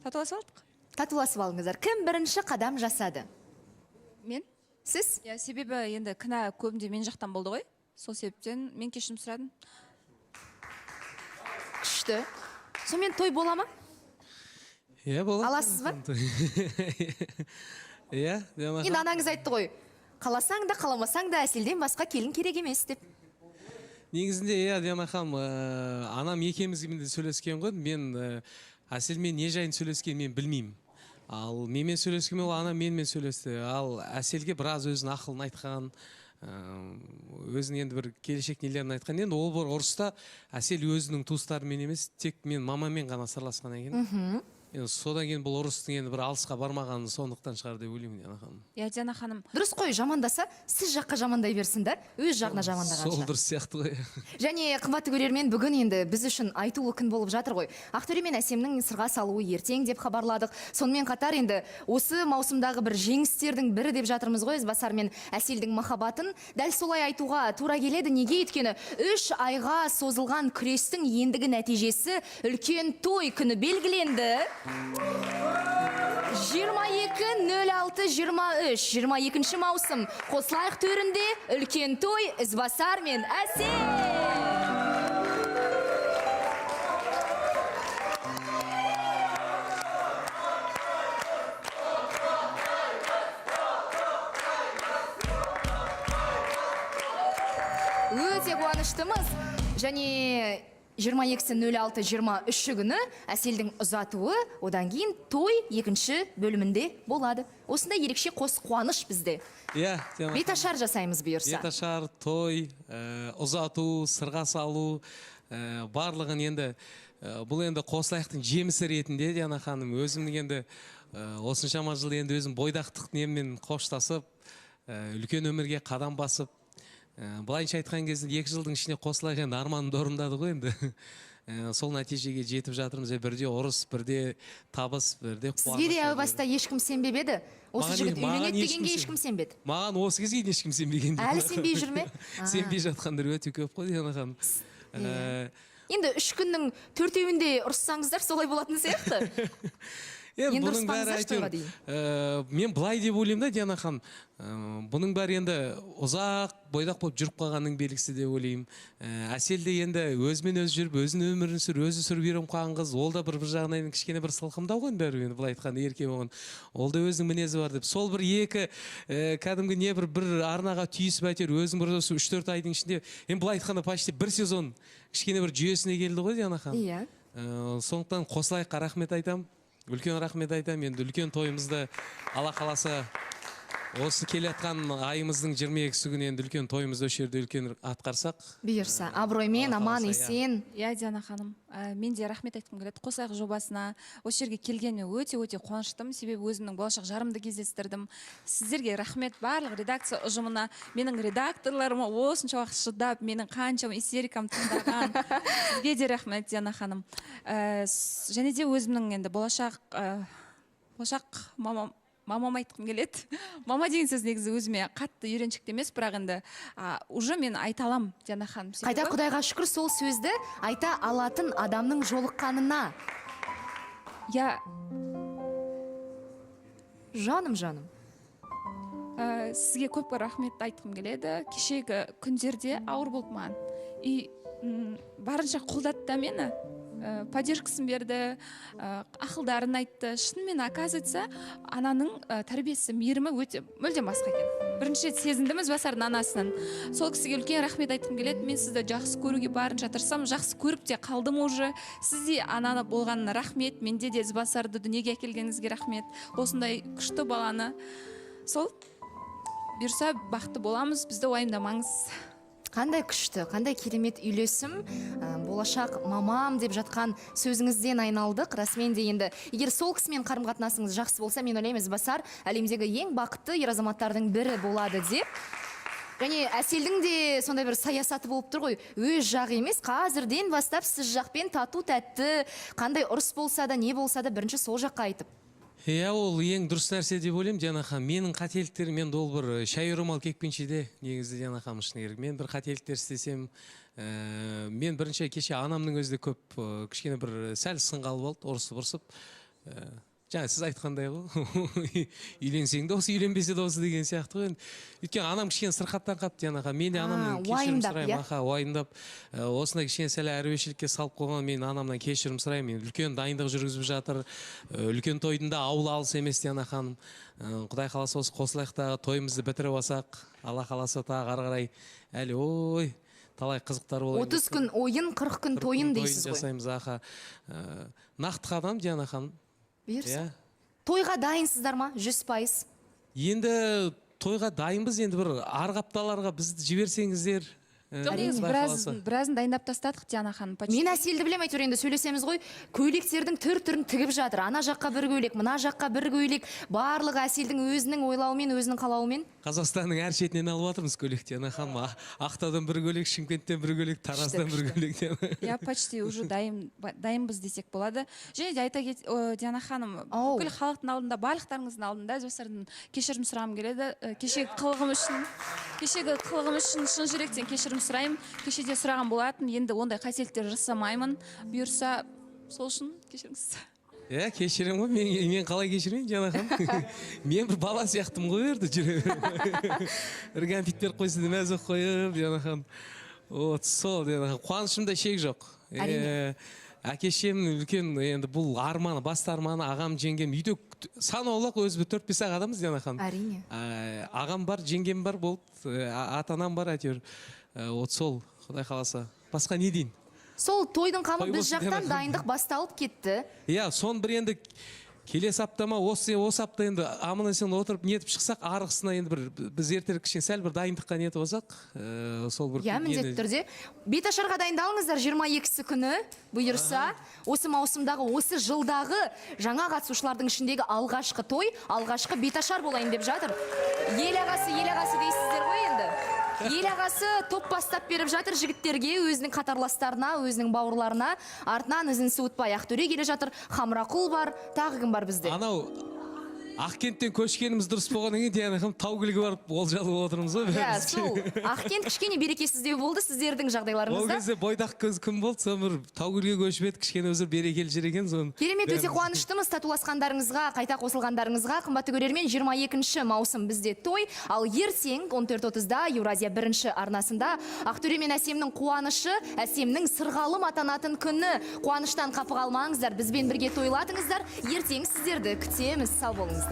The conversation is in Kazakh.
Татуласып алдық. Татуласып алыңыздар. Кім бірінші қадам жасады? Мен? Сіз? Себебі енді кінә көбінде мен жақтан болды ғой. Сол себептен мен кешірім сұрадым. Күшті. Сонымен той бола ма? Иә, болады. Аласыз ба? Иә, енді анаңыз айтты ғой, қаласаң да қаламасаң да Әселден басқа келін керек емес деп. Негізінде, иә, Диана ханым, анам екеумізбен де сөйлескен ғой. Мен Әселмен не жайын сөйлескен мен білмеймін. Ал менімен сөйлескен ол анам менімен сөйлесті. Ал Әселге біраз өзінің ақылын айтқан, өзінің енді бір келешек нелерін айтқан. Енді ол бір ұрыста Әсел өзінің туыстарымен емес, тек мен мамамен ғана сырласқан екен. Содан кейін бұл ұрыстың енді бір алысқа бармағаны сондықтан шығар деп ойлаймын, Диана ханым. Иә, Диана ханым. Дұрыс қой, жамандаса, сіз жаққа жамандай берсін да, өз жағына жамандағанша. Сол дұрыс сияқты ғой. Және қымбатты көрермен, бүгін енді біз үшін айтулы күн болып жатыр ғой. Ақтөре мен Әсемнің сырға салуы ертең деп хабарладық. Сонымен қатар енді осы маусымдағы бір жеңістердің бірі деп жатырмыз ғой, Ізбасар мен Әселдің махаббатын. Дәл солай айтуға тура келеді. Неге? Өйткені 3 айға созылған күрестің ендігі нәтижесі үлкен той күні белгіленді. 22.06.23 22 маусым Қосылайық төрінде үлкен той Ізбасар мен Әсел. Өте қуаныштымыз. Және 22.06.23 күні Әселдің ұзатуы, одан кейін той екінші бөлімінде болады. Осында ерекше қос қуаныш бізде. Иә, беташар жасаймыз бұйырса. Беташар, той, ұзату, сырға салу, барлығын енді бұл енді Қосылайықтың жемісі ретінде, Диана ханым, өзімнің енді осыншама жыл енді өзім бойдақтық неммен қоштасып, үлкен өмірге қадам басып, былайынша айтқан кезде 2 жылдың ішіне Қосылайық енді арманымды орындады ғой енді. Сол нәтижеге жетіп жатырмыз. Бірде ұрыс, бірде табыс, бірде қуаныш. Сізге де әу баста ешкім сенбеп еді? Осы жігіт үйленеді дегенге ешкім сенбеді? Маған осы кезге ешкім сенбеген. Әлі сенбей жүр ме? Сенбей жатқандар өте көп қой, Диана ханым. Енді 3 күннің 4-еуінде ұрыссаңыздар солай болатын сияқты. Енді ұрыспаңыздар тойға дейін. Мен былай деп ойлаймын да, Диана ханым, бұның бәрі енді ұзақ бойдақ болып жүріп қалғанның белгісі деп ойлаймын. Әсел де енді өзімен өзі жүріп, өзінің өмірін сүріп, өзі сүріп үйреніп қалған қыз, ол да бір жағынан кішкене бір сылқымдау ғой бәрі, енді былай айтқанда ерке болған. Ол да өзінің мінезі бар деп. Сол бір екі кәдімгі не бір арнаға түйісіп әйтеуір өзінің бір 3-4 айдың ішінде, енді былай айтқанда почти 1 сезон кішкене бір жүйесіне келді ғой, Диана ханым. Иә. Сондықтан Қосылайыққа рахмет айтамын. Үлкен рахмет айтамын. Енді үлкен тойымызды Алла қаласа осы келетқан айымыздың 22-сі күні енді үлкен тойымызды осы жерде үлкен атқарсақ. Бұйырса, абыроймен, аман, есен. Иә, Диана ханым, мен де рахмет айтқым келеді. Қосылайық жобасына осы жерге келгеніме өте қуаныштым. Себебі өзімнің болашақ жарымды кездестірдім. Сіздерге рахмет, барлық редакция ұжымына, менің редакторларыма осынша уақыт шыдап, менің қаншама истерикам тыңдаған. Сізге де рахмет, Диана ханым. Және де өзімнің енді болашақ мамам айтқым келеді. Мама деген сөз негізі өзіме қатты үйреншікті емес, бірақ енді уже мен айта алам, Диана ханым. Қайта Құдайға шүкір сол сөзді айта алатын адамның жолыққанына. Я Жаным. Сізге көп рахмет айтқым келеді. Кешегі күндерде ауыр болды маған. И барынша қолдады да мені. Поддержкасын берді, ақылдарын айтты. Шынымен, оказывается, ананың тәрбиесі, мейірімі өте мүлдем басқа екен. Бірінші сезіндім Ізбасардың анасынан. Сол кісіге үлкен рахмет айтқым келеді. Мен сізді жақсы көруге барынша тырысам, жақсы көріп те қалдым уже. Сізде ананы болғанына рахмет, менде де Ізбасарды дүниеге әкелгеніңізге рахмет. Осындай күшті баланы. Сол бұйырса бақытты боламыз, бізді уайымдамаңыз. Қандай күшті, қандай керемет үйлесім, болашақ мамам деп жатқан сөзіңізден айналдық. Расымен де енді, егер сол кісімен қарым-қатынасыңыз жақсы болса, мен ойлаймын, Ізбасар әлемдегі ең бақытты ер азаматтардың бірі болады деп. Және Әселдің де сондай бір саясаты болып тұр ғой, өз жағы емес, қазірден бастап сіз жақпен тату тәтті, қандай ұрыс болса да, не болса да, бірінші сол жаққа айтып. Иә, ол ең дұрыс нәрсе деп ойлаймын, Диана ханым. Менің қателіктерім, мен ол бір шай ұрымал кекпеншеде, негізі Диана ханым шыны керек. Мен бір қателіктер істесем, мен бірінші кеше анамның өзі де көп кішкене бір сәл сынғалы болды, ұрысып. жаңа сіз айтқандай ғой үйленсең де осы үйленбесе де осы деген сияқты ғой енді. Өйткені анам кішкене сырқаттан қалыпты жаңағы, мен де анамнан кешірім уайымдап, сұраймын, иә? уайымдап. Осындай кішкене сәл әруешілікке салып қойған, мен анамнан кешірім сұраймын. Енді үлкен дайындық жүргізіп жатыр, үлкен тойдың да ауылы алыс емес Диана ханым. Құдай қаласа осы Қосылайықтағы тойымызды бітіріп алсақ, Алла қаласа тағы ары қарай әлі ой талай қызықтар болады. 30 күн ойын, 40 күн тойын дейсіз ғой. Жасаймыз аха. Нақты қадам Диана ханым. Бұйырса. Иә. Тойға дайынсыздар ма? 100%. Енді тойға дайынбыз, енді бір арғы апталарға бізді жіберсеңіздер. Жоқ, негізі біразын дайындап тастадық Диана ханым. Мен Әселді білем, әйтеуір енді сөйлесеміз ғой, көйлектердің түр-түрін тігіп жатыр. Ана жаққа бір көйлек, мына жаққа бір көйлек, барлығы Әселдің өзінің ойлауымен, өзінің қалауымен. Қазақстанның әр шетінен алып жатырмыз көйлек Диана ханым. Ақтаудан бір көйлек, Шымкенттен бір көйлек, Тараздан бір көйлек. Я почти уже дайынбыз десек болады. Және де айта Диана ханым, бүкіл халықтың алдында, барлықтарыңыздың алдында жастардың кешірім сұрағым келеді. Кешегі қылығым үшін шын жүректен кешірім сұраймын. Кешеде сұраған болатын, енді ондай қателіктер жасамаймын. Бұйырса, сол үшін кешіріңіз. Кешірім ғой, мен қалай кешірмеймін Диана ханым. Мен бір бала сияқтым ғой ерді жүре. Бір кәмпит беріп қойса да мәз болып қойып Диана ханым. Сол Диана ханым, қуанышымда шек жоқ. Әке-шешемнің үлкен енді бұл арманы, басты арманы, ағам, жеңгем үйде санаулық өзі 4-5 ақ адамбыз Диана ханым. Әрине. Ағам бар, жеңгем бар болды, ата-анам бар әйтеуір. Сол, Құдай қаласа. Басқа не дейін? Сол тойдың қамы біз жақтан дайындық басталып кетті. Сон бір енді келесі аптама, осы апта енді аман-есен отырып нетіп шықсақ, арғысына енді бір біз ертерек кішкене сәл бір дайындыққа нетіп алсақ, сол бір міндетті түрде. Беташарға дайындалыңыздар 22-сі күні бұйырса, осы маусымдағы, осы жылдағы жаңа қатысушылардың ішіндегі алғашқы той, алғашқы беташар болайын деп жатыр. Ел ағасы дейсіздер ғой енді. Ел ағасы топ бастап беріп жатыр жігіттерге, өзінің қатарластарына, өзінің бауырларына, артынан ізін суытпай Ақтөре келе жатыр, Хамрақұл бар, тағы кім бар бізде? Анау Ақкенттен көшкеніміз дұрыс болғаннан кейін Диана ханым Таугүлге барып олжалып отырмыз ғой. Сол Ақкент кішкене берекесіздеу болды сіздердің жағдайларыңызда. Ол кезде бойдақ көз кім болды, сон бір Таугүлге көшіп еді, кішкене өзі берекелі жер екен сон. Керемет, өте қуаныштымыз татуласқандарыңызға, қайта қосылғандарыңызға. Қымбатты көрермен, 22 маусым бізде той, ал ертең 14:30-да Еуразия 1 арнасында Ақтөре мен Әсемнің қуанышы, Әсемнің сырғалым атанатын күні. Қуаныштан қапы қалмаңыздар, бізбен бірге тойлатыңыздар. Ертең сіздерді күтеміз, сау болыңыздар.